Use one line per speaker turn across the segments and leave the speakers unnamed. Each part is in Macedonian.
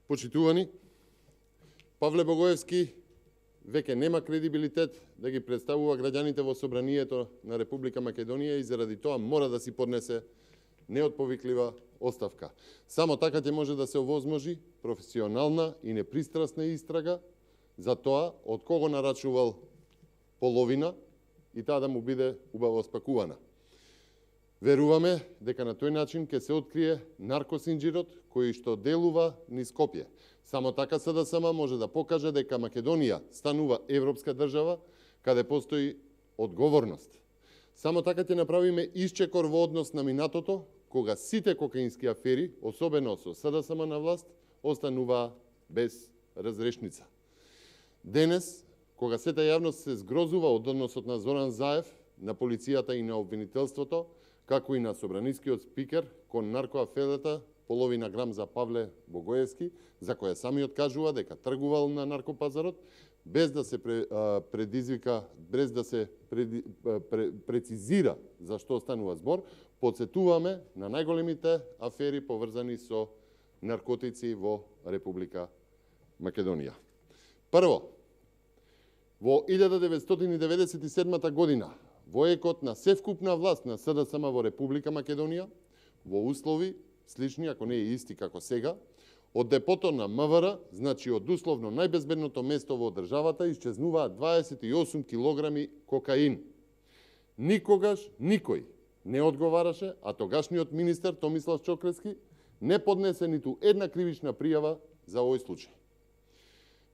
Почитувани, Павле Богоевски веќе нема кредибилитет да ги представува граѓаните во Собранието на Република Македонија и заради тоа мора да си поднесе неотповиклива оставка. Само така ќе може да се овозможи професионална и непристрасна истрага за тоа од кого нарачувал половина и таа да му биде убаво спакувана. Веруваме дека на тој начин ќе се открие наркосинџирот кој што делува низ Скопје. Само така СДСМ може да покаже дека Македонија станува европска држава каде постои одговорност. Само така ќе направиме исчекор во однос на минатото, кога сите кокаински афери, особено со СДСМ на власт, остануваа без разрешница. Денес, кога сета јавност се згрозува од односот на Зоран Заев, на полицијата и на обвинителството, како и на собранискиот спикер кон наркоаферата половина грам за Павле Богоевски, за која самиот кажува дека тргувал на наркопазарот, без да се предизвика, без да се прецизира за што станува збор, подсетуваме на најголемите афери поврзани со наркотици во Република Македонија. Прво, во 1997 година, во екот на севкупна власт на СДСМ во Република Македонија, во услови слични, ако не и исти како сега, од депото на МВР, значи од условно најбезбедното место во државата, исчезнуваат 28 килограми кокаин. Никогаш никој не одговараше, а тогашниот министер Томислав Чокревски не поднесе ниту една кривична пријава за овој случај.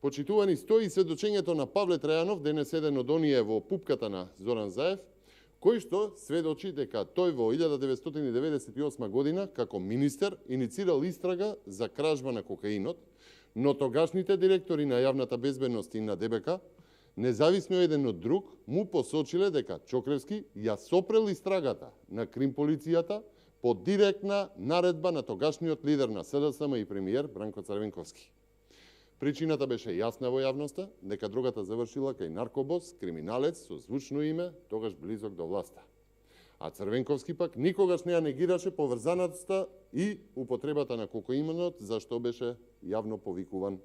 Почитувани, стои сведочењето на Павле Трајанов, денес еден од оние во пупката на Зоран Заев, кој што сведочи дека тој во 1998 година, како министер, иницирал истрага за кражба на кокаинот, но тогашните директори на јавната безбедност и на ДБК, независно еден од друг, му посочиле дека Чокревски ја сопрел истрагата на крим полицијата по директна наредба на тогашниот лидер на СДСМ и премиер Бранко Црвенковски. Причината беше јасна во јавноста, дека другата завршила кај наркобос, криминалец со звучно име, тогаш близок до власта. А Црвенковски пак никогаш не ја негираше поврзаноста и употребата на кокаинот, за што беше јавно повикуван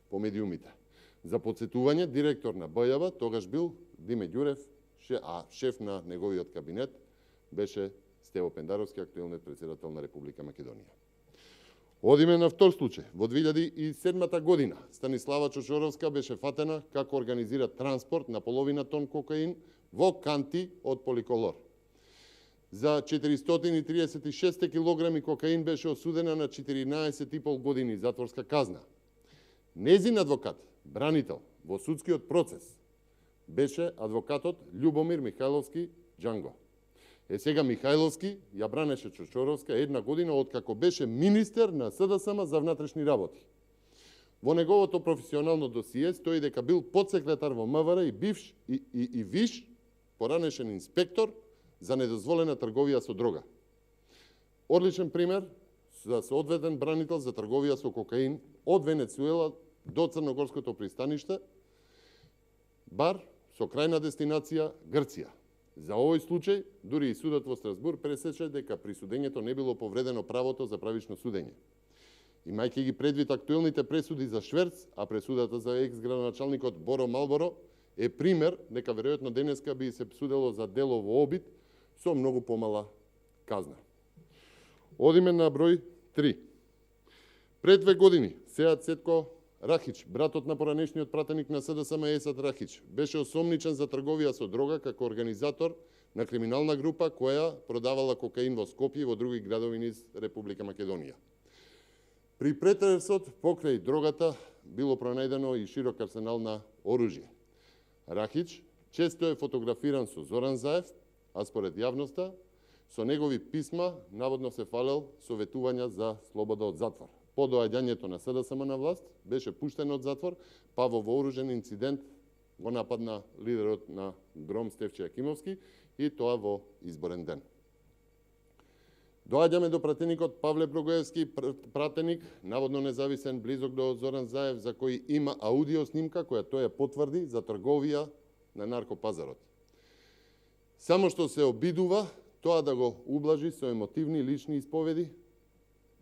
по медиумите. За подсетување, директор на БЈВ тогаш бил Диме Ѓурев, а шеф на неговиот кабинет беше Стево Пендаровски, актуелниот председател на Република Македонија. Одиме на втор случај. Во 2007 година Станислава Чочоровска беше фатена како организира транспорт на половина тон кокаин во канти од поликолор. За 436 килограми кокаин беше осудена на 14,5 години затворска казна. Незин адвокат, бранител во судскиот процес, беше адвокатот Љубомир Михајловски Џанго. Сега Михајловски ја бранеше Чочоровска една година откако беше министер на СДСМ за внатрешни работи. Во неговото професионално досие стои дека бил подсекретар во МВР и бивш и виш поранешен инспектор за недозволена трговија со дрога. Одличен пример за одведен бранител за трговија со кокаин од Венецуела до Црногорското пристаниште, бар со крајна дестинација Грција. За овој случај, дури и судот во Страсбург пресече дека при судењето не било повредено правото за правично судење. Имајќи ги предвид актуелните пресуди за шверц, а пресудата за екс-градоначалникот Боро Малборо е пример дека веројатно денеска би се судело за дело во обид со многу помала казна. Одиме на број 3. Пред 2 години Сеат Цетко Рахич, братот на поранешниот пратеник на СДСМ Есад Рахич, беше осомничен за трговија со дрога како организатор на криминална група која продавала кокаин во Скопје и во други градови низ Република Македонија. При претресот покрај дрогата било пронајдено и широк арсенал на оружје. Рахич често е фотографиран со Зоран Заев, а според јавноста со негови писма наводно се фалел со ветувања за слобода од затвор. По доаѓањето на СДСМ на власт, беше пуштен од затвор, па во вооружен инцидент го нападна лидерот на Гром Стефче Јакимовски и тоа во изборен ден. Доаѓаме до пратеникот Павле Богоевски, пратеник, наводно независен, близок до Зоран Заев, за кој има аудио снимка која тој ја потврди за трговија на наркопазарот. Само што се обидува тоа да го ублажи со емотивни лични исповеди,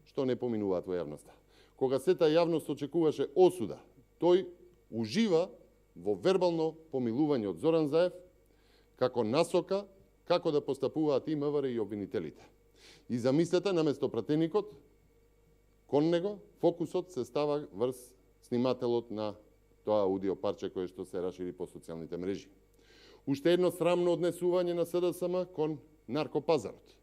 што не поминуваат во јавноста. кога сета јавност очекуваше осуда, тој ужива во вербално помилување од Зоран Заев како насока како да постапуваат и МВР и обвинителите. И замислете, наместо пратеникот, кон него, фокусот се става врз снимателот на тоа аудио парче кое што се рашири по социјалните мрежи. Уште едно срамно однесување на СДСМ кон наркопазарот.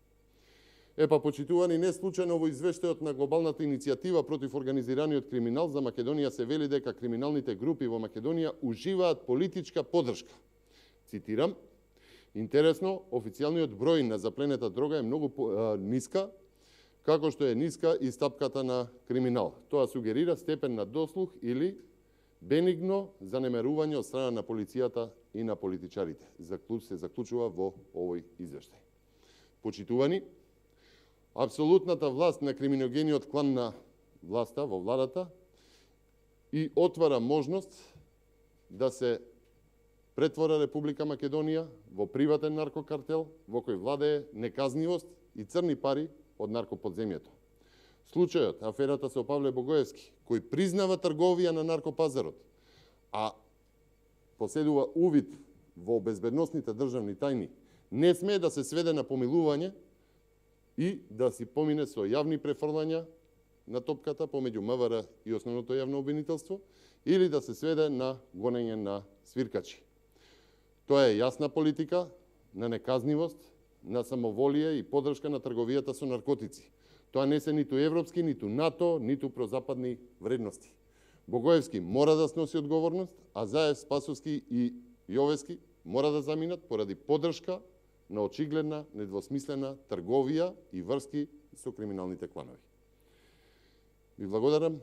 Почитувани, не случајно во извештајот на глобалната иницијатива против организираниот криминал за Македонија се вели дека криминалните групи во Македонија уживаат политичка поддршка. Цитирам: интересно, официјалниот број на запленета дрога е многу ниска, како што е ниска и стапката на криминал. Тоа сугерира степен на дослух или бенигно занемерување од страна на полицијата и на политичарите. Се заклучува во овој извештај. Почитувани, апсолутната власт на криминогениот клан на власта во владата и отвара можност да се претвора Република Македонија во приватен наркокартел во кој владее неказнивост и црни пари од наркоподземјето. Случајот, аферата со Павле Богоевски, кој признава трговија на наркопазарот, а поседува увид во безбедносните државни тајни, не смее да се сведе на помилување и да си помине со јавни префрлања на топката помеѓу МВР и основното јавно обвинителство, или да се сведе на гонење на свиркачи. Тоа е јасна политика на неказнивост, на самоволие и поддршка на трговијата со наркотици. Тоа не се ниту европски, ниту НАТО, ниту прозападни вредности. Богоевски мора да сноси одговорност, а Заев, Спасовски и Јовески мора да заминат поради поддршка на очигледна, недвосмислена трговија и врски со криминалните кланови. Ви благодарам